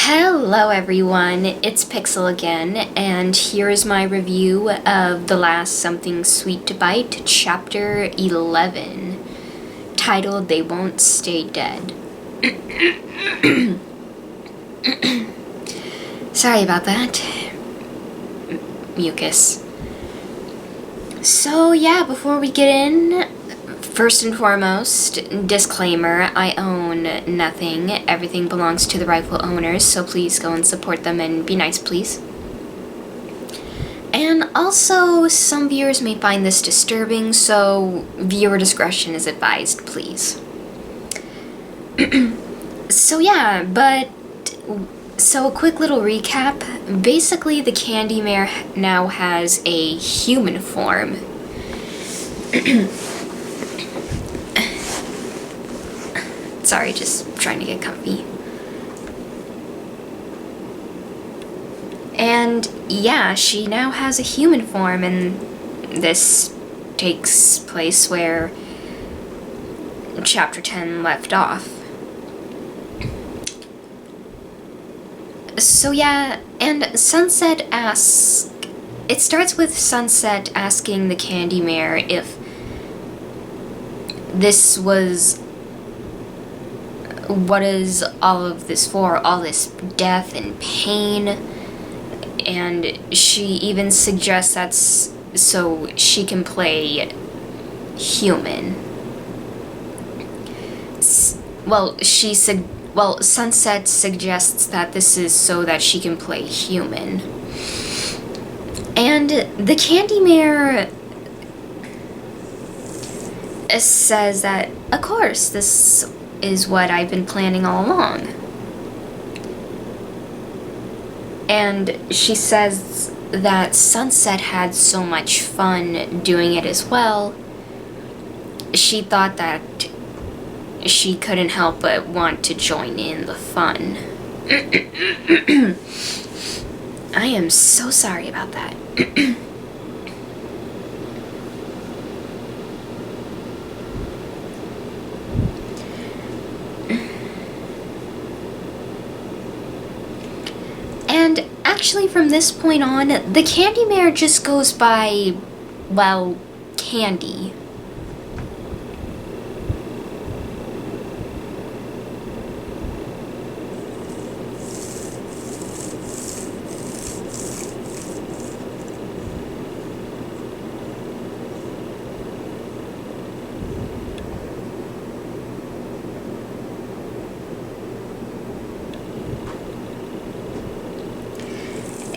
Hello everyone, it's Pixel again, and here's my review of The Last Something Sweet to Bite, Chapter 11, titled They Won't Stay Dead. Sorry about that. Mucus. So yeah, before we get in, first and foremost, disclaimer, I own nothing. Everything belongs to the rightful owners, so please go and support them and be nice, please. And also, some viewers may find this disturbing, so viewer discretion is advised, please. So a quick little recap. Basically, the Candy Mare now has a human form. Sorry, just trying to get comfy. And yeah, she now has a human form, and this takes place where Chapter 10 left off. So yeah, and Sunset asks... It starts with Sunset asking the Candy Mare if this was... What is all of this for? All this death and pain? And she even suggests that's so she can play human. Sunset suggests that this is so that she can play human. And the Candy Mare says that, of course, this is what I've been planning all along. And she says that Sunset had so much fun doing it as well. She thought that she couldn't help but want to join in the fun. I am so sorry about that. And actually, from this point on, the Candy Mare just goes by, well, Candy.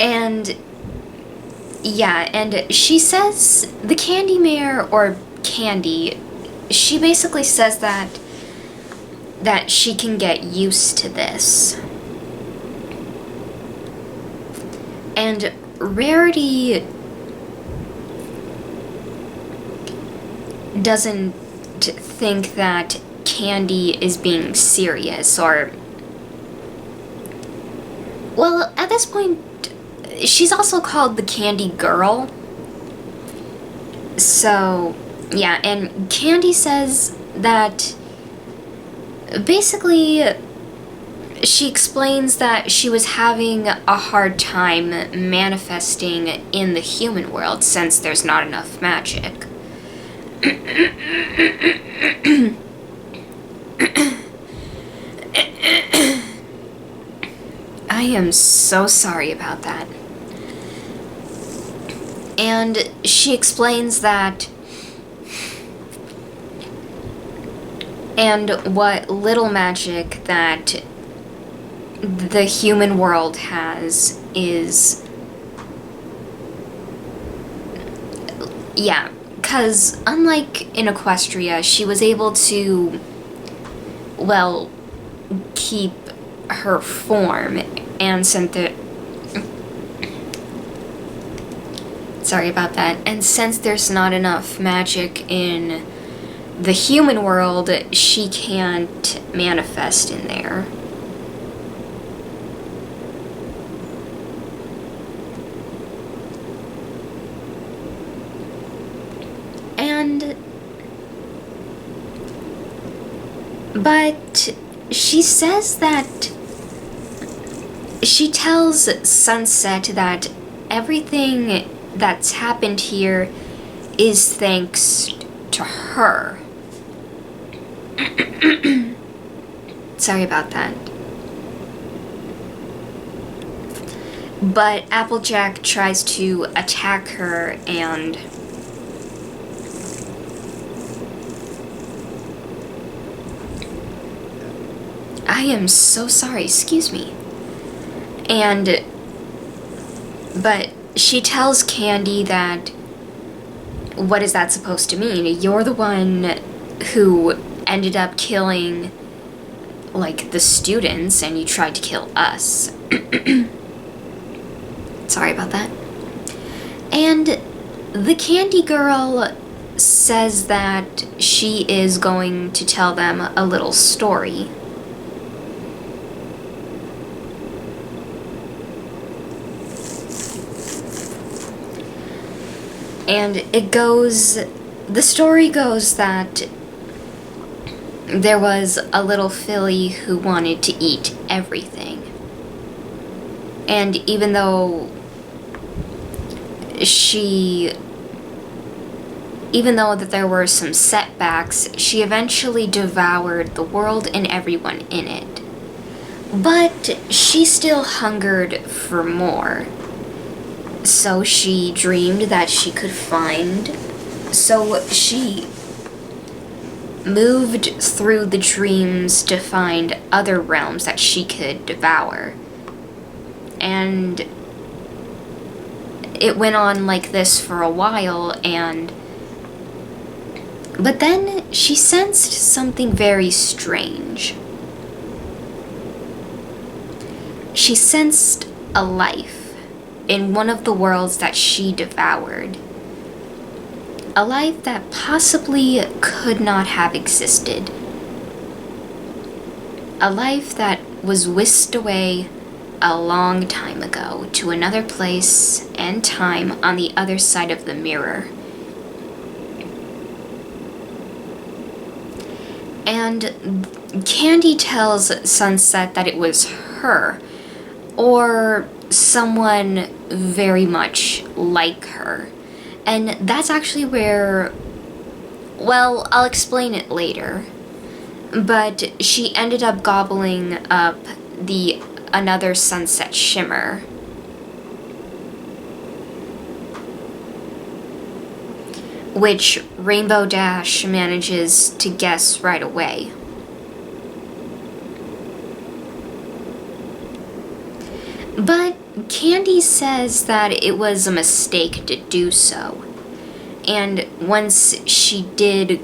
And yeah, and she says the Candy Mare, or Candy, she basically says that she can get used to this. And Rarity doesn't think that Candy is being serious, or... Well, at this point, she's also called the Candy Girl. So, yeah, and Candy says that basically she explains that she was having a hard time manifesting in the human world since there's not enough magic. I am so sorry about that. And she explains that, and what little magic that the human world has is, yeah, because unlike in Equestria, she was able to, well, keep her form, and sorry about that. And since there's not enough magic in the human world, she can't manifest in there. But she says that She tells Sunset that everything that's happened here is thanks to her. Sorry about that. But Applejack tries to attack her, and I am so sorry, excuse me. But she tells Candy that, what is that supposed to mean? You're the one who ended up killing, like, the students, and you tried to kill us. Sorry about that. And the Candy Girl says that she is going to tell them a little story. And the story goes that there was a little filly who wanted to eat everything. And even though that there were some setbacks, she eventually devoured the world and everyone in it. But she still hungered for more. So she dreamed that she could find. So she moved through the dreams to find other realms that she could devour. And it went on like this for a while, but then she sensed something very strange. She sensed a life in one of the worlds that she devoured. A life that possibly could not have existed. A life that was whisked away a long time ago to another place and time on the other side of the mirror. And Candy tells Sunset that it was her, or someone very much like her. And that's actually where, well, I'll explain it later. But she ended up gobbling up another Sunset Shimmer. Which Rainbow Dash manages to guess right away. But Candy says that it was a mistake to do so. And once she did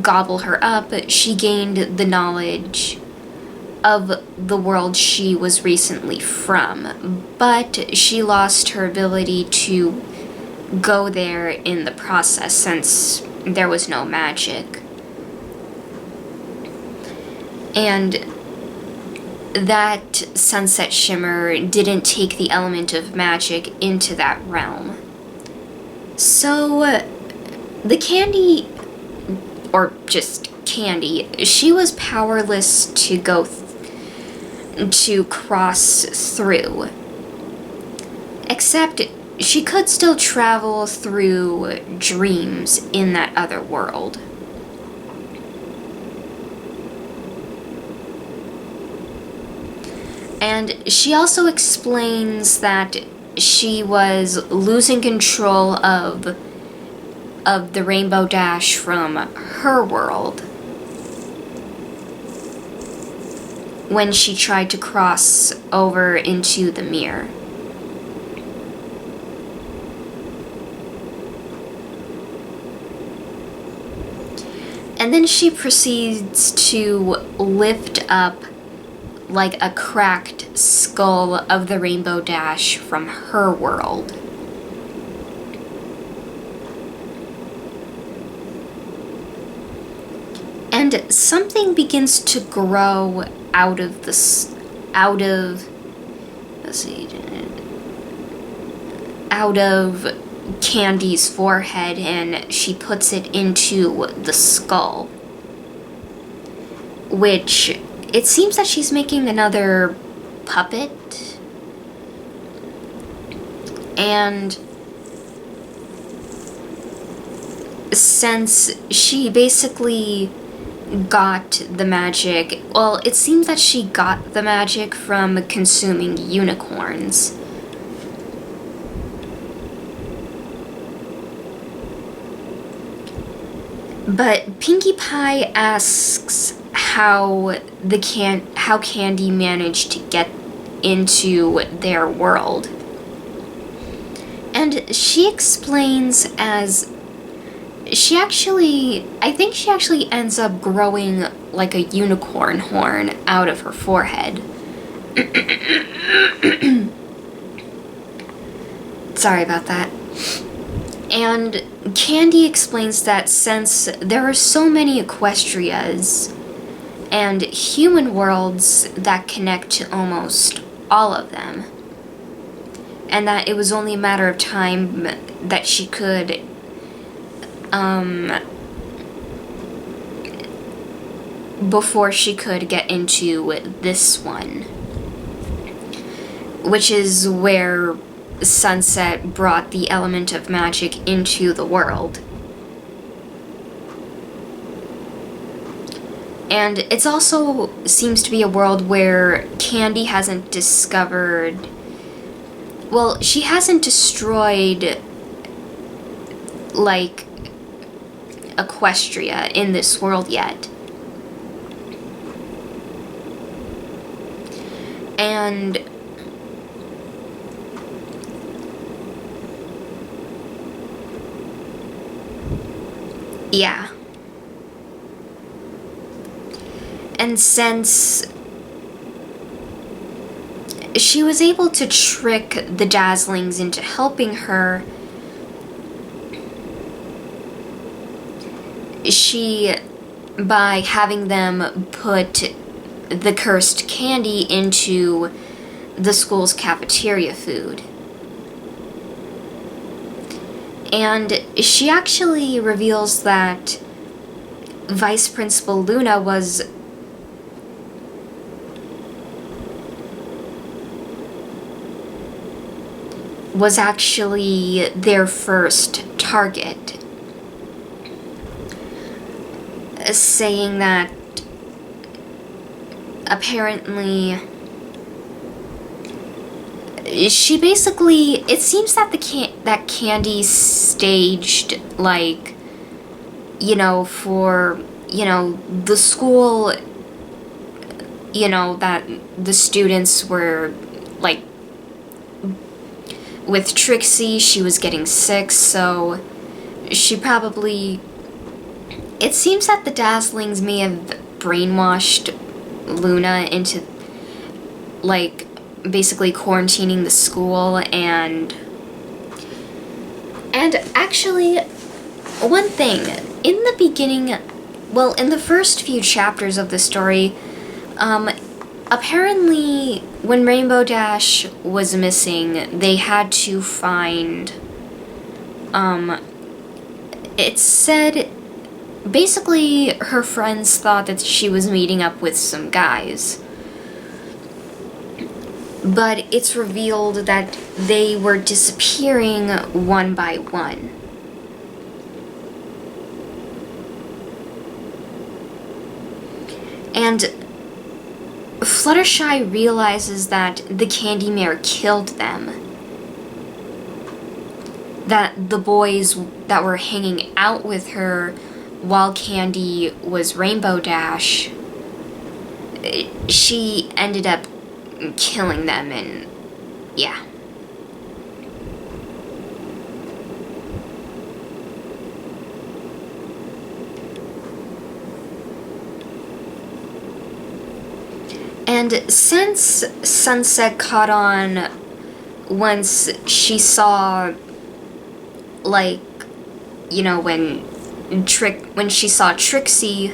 gobble her up, she gained the knowledge of the world she was recently from. But she lost her ability to go there in the process since there was no magic. And that Sunset Shimmer didn't take the element of magic into that realm. So, the Candy, or just Candy, she was powerless to to cross through. Except she could still travel through dreams in that other world. And she also explains that she was losing control of the Rainbow Dash from her world when she tried to cross over into the mirror. And then she proceeds to lift up like a cracked skull of the Rainbow Dash from her world. And something begins to grow out of Candy's forehead, and she puts it into the skull, which it seems that she's making another puppet. And since she basically got the magic, well, it seems that she got the magic from consuming unicorns. But Pinkie Pie asks how Candy managed to get into their world. And she explains as I think she actually ends up growing like a unicorn horn out of her forehead. Sorry about that. And Candy explains that since there are so many Equestrias and human worlds that connect to almost all of them, and that it was only a matter of time that she could before she could get into this one, which is where Sunset brought the element of magic into the world. And it's also seems to be a world where Candy hasn't discovered, well, she hasn't destroyed like Equestria in this world yet. And yeah. And since she was able to trick the Dazzlings into helping her, by having them put the cursed candy into the school's cafeteria food. And she actually reveals that Vice Principal Luna was actually their first target, saying that apparently she basically, it seems that that Candy staged, like, for, the school, that the students were, like, with Trixie, she was getting sick, so she probably, it seems that the Dazzlings may have brainwashed Luna into, like, basically quarantining the school. And actually, one thing, in the beginning, well, in the first few chapters of the story, apparently when Rainbow Dash was missing, they had to find, it said, basically her friends thought that she was meeting up with some guys. But it's revealed that they were disappearing one by one. And Fluttershy realizes that the Candy Mare killed them. That the boys that were hanging out with her while Candy was Rainbow Dash, she ended up killing them, and yeah. And since Sunset caught on once she saw, like, when she saw Trixie,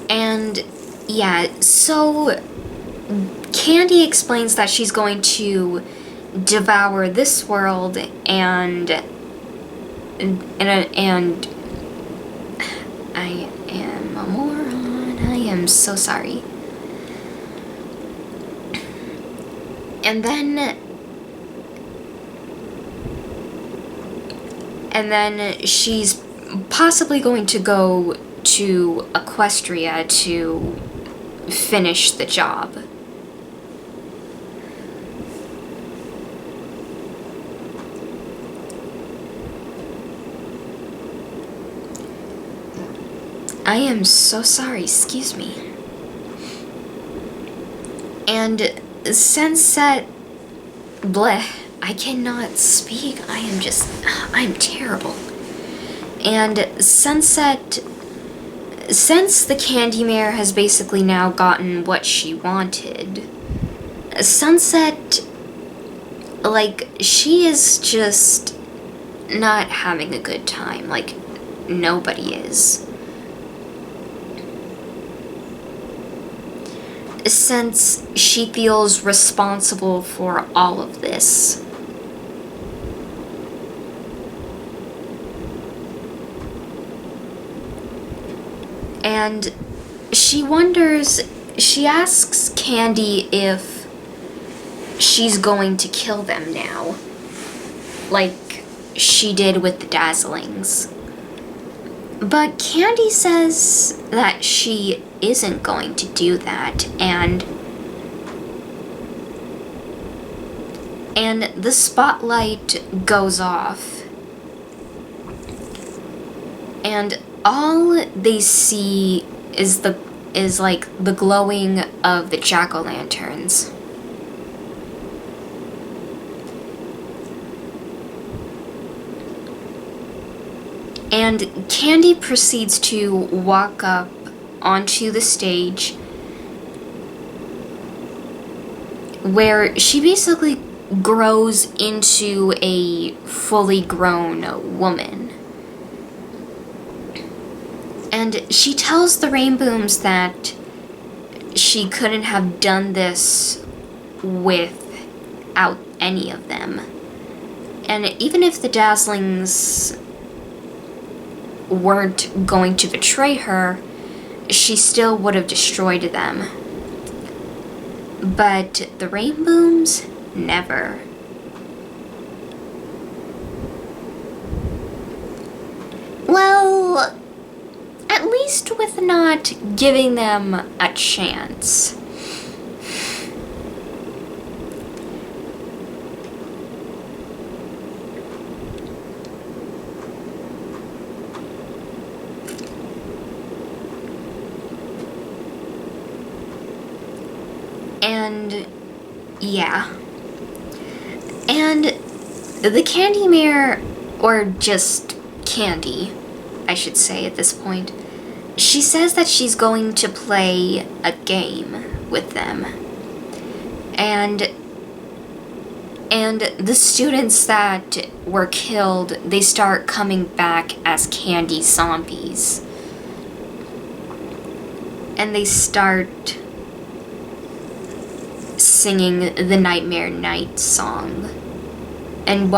and yeah, so Candy explains that she's going to devour this world and I am a moron. I am so sorry. And then she's possibly going to go to Equestria to finish the job. I am so sorry, excuse me. And Sunset... Bleh, I cannot speak. I'm terrible. And Sunset... Since the Candy Mare has basically now gotten what she wanted, Sunset... like, she is just not having a good time. Like, nobody is. Since she feels responsible for all of this. And she asks Candy if she's going to kill them now, like she did with the Dazzlings. But Candy says that she isn't going to do that, and the spotlight goes off, and all they see is like the glowing of the jack-o'-lanterns. And Candy proceeds to walk up onto the stage, where she basically grows into a fully grown woman. And she tells the Rainbooms that she couldn't have done this without any of them. And even if the Dazzlings weren't going to betray her, she still would have destroyed them. But the Rainbooms, never. Well, at least with not giving them a chance. And yeah. And the Candy Mare, or just Candy, I should say at this point, she says that she's going to play a game with them. And the students that were killed, they start coming back as candy zombies. And they start singing the Nightmare Night song. And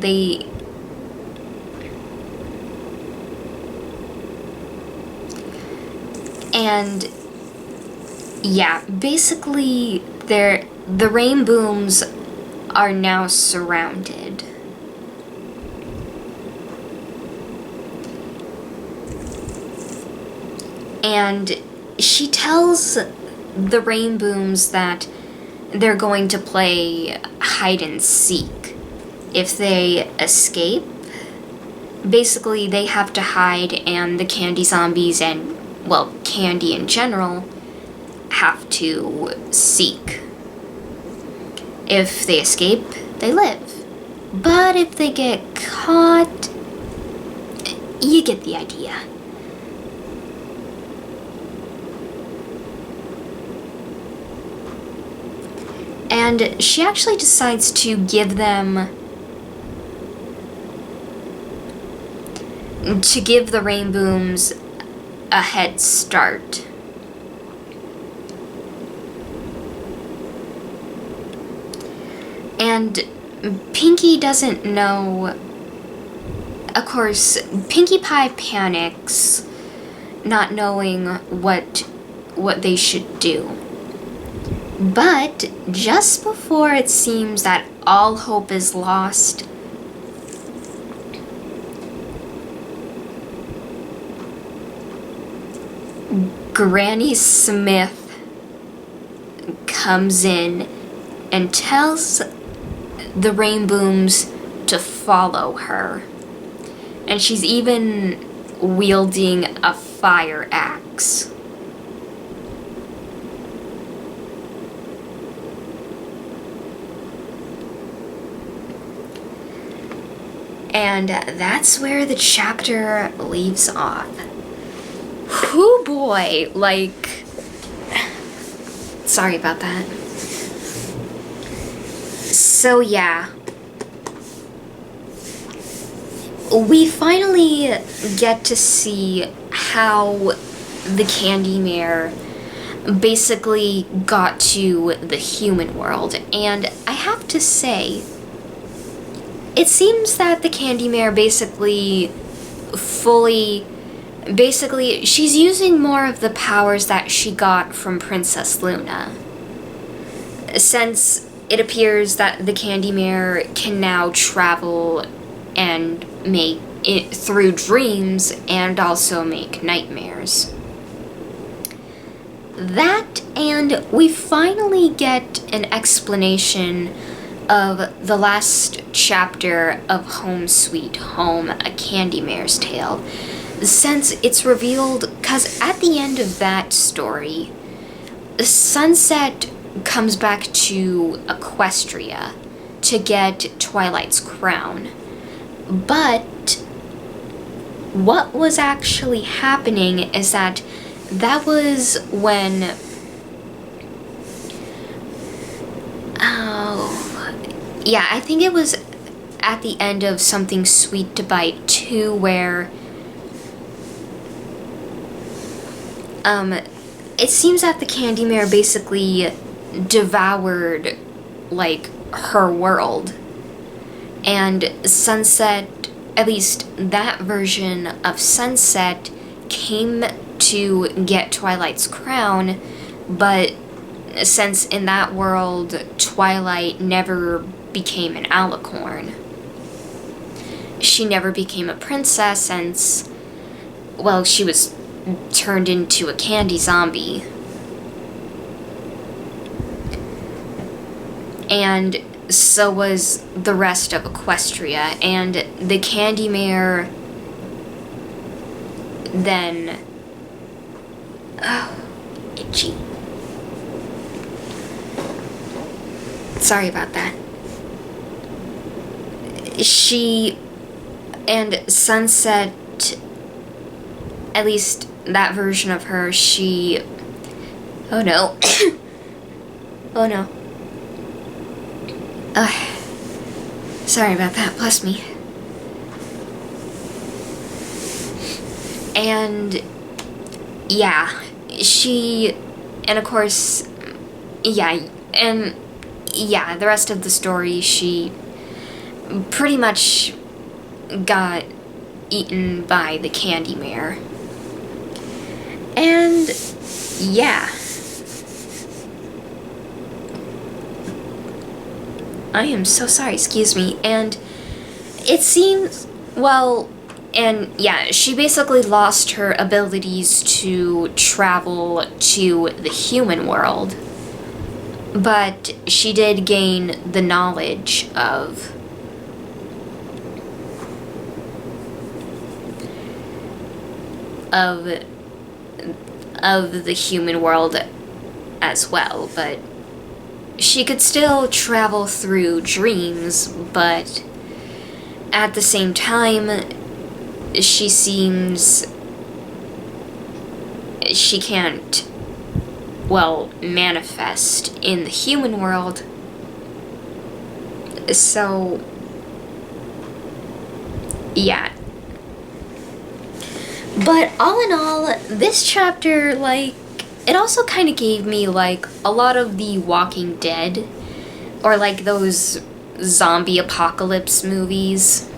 they and yeah, basically the Rainbooms are now surrounded. And she tells the Rainbooms that they're going to play hide and seek. If they escape, basically they have to hide, and the candy zombies and, well, candy in general have to seek. If they escape, they live. But if they get caught, you get the idea. And she actually decides to give the Rainbooms a head start. And Pinkie doesn't know. Of course, Pinkie Pie panics, not knowing what they should do. But just before it seems that all hope is lost, Granny Smith comes in and tells the Rainbooms to follow her. And she's even wielding a fire axe. And that's where the chapter leaves off. Whoo boy, like, sorry about that. So yeah, we finally get to see how the Candy Mare basically got to the human world, and I have to say, it seems that the Candy Mare basically she's using more of the powers that she got from Princess Luna. Since it appears that the Candy Mare can now travel and make it through dreams and also make nightmares. That, and we finally get an explanation of the last chapter of Home Sweet Home, A Candy Mare's Tale. Since it's revealed, because at the end of that story, Sunset comes back to Equestria to get Twilight's crown. But what was actually happening is that was when... Oh... Yeah, I think it was at the end of Something Sweet to Bite 2 where... it seems that the Candy Mare basically devoured, like, her world. And Sunset, at least that version of Sunset, came to get Twilight's crown, but since in that world, Twilight never became an alicorn. She never became a princess since, well, she was turned into a candy zombie. And so was the rest of Equestria, and the Candy Mare then... Oh, itchy. Sorry about that. She and Sunset, at least that version of her, she... Oh no. Oh no. Sorry about that, bless me. And yeah, she, and of course, yeah, and yeah, the rest of the story, she pretty much got eaten by the Candy Mare. And yeah, I am so sorry, excuse me. And it seems, well, and yeah, she basically lost her abilities to travel to the human world, but she did gain the knowledge of the human world as well, but she could still travel through dreams, but at the same time, she seems she can't, well, manifest in the human world. So, yeah. But all in all, this chapter, like, it also kind of gave me, like, a lot of the Walking Dead, or, like, those zombie apocalypse movies.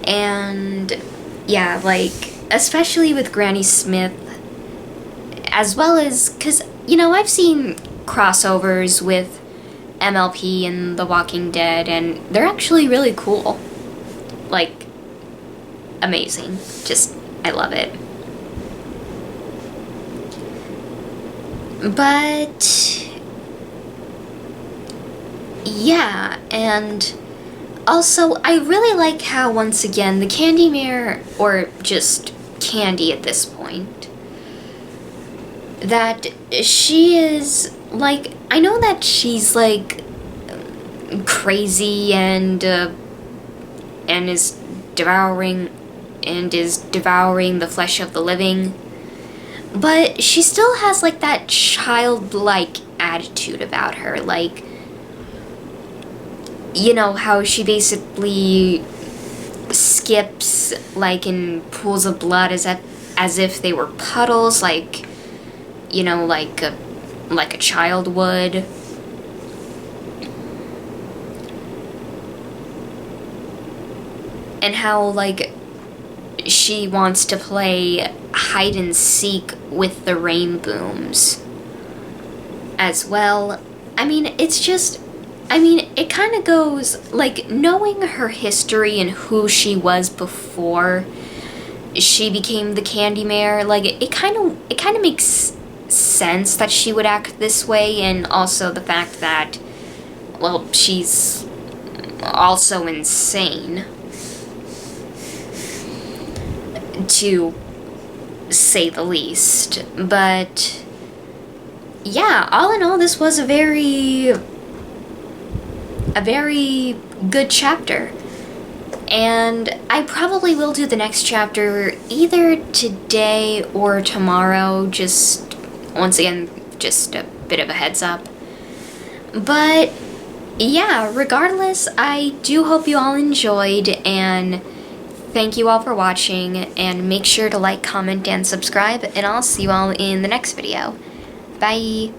And yeah, like, especially with Granny Smith, as well as, because, you know, I've seen crossovers with MLP and The Walking Dead, and they're actually really cool. Like, amazing. Just, I love it. But yeah, and also I really like how, once again, the Candy Mare, or just Candy at this point, that she is, like, I know that she's, like, crazy and is devouring the flesh of the living, but she still has, like, that childlike attitude about her. Like, you know, how she basically skips, like, in pools of blood as if they were puddles, like, you know, like a child would. And how, like, she wants to play hide and seek with the rain booms as well. I mean, it's just, I mean, it kind of goes, like, knowing her history and who she was before she became the Candy Mare, like, it kind of makes sense that she would act this way, and also the fact that, well, she's also insane, to say the least. But yeah, all in all, this was a very good chapter, and I probably will do the next chapter either today or tomorrow. Just, once again, just a bit of a heads up. But yeah, regardless, I do hope you all enjoyed, and thank you all for watching, and make sure to like, comment, and subscribe, and I'll see you all in the next video. Bye!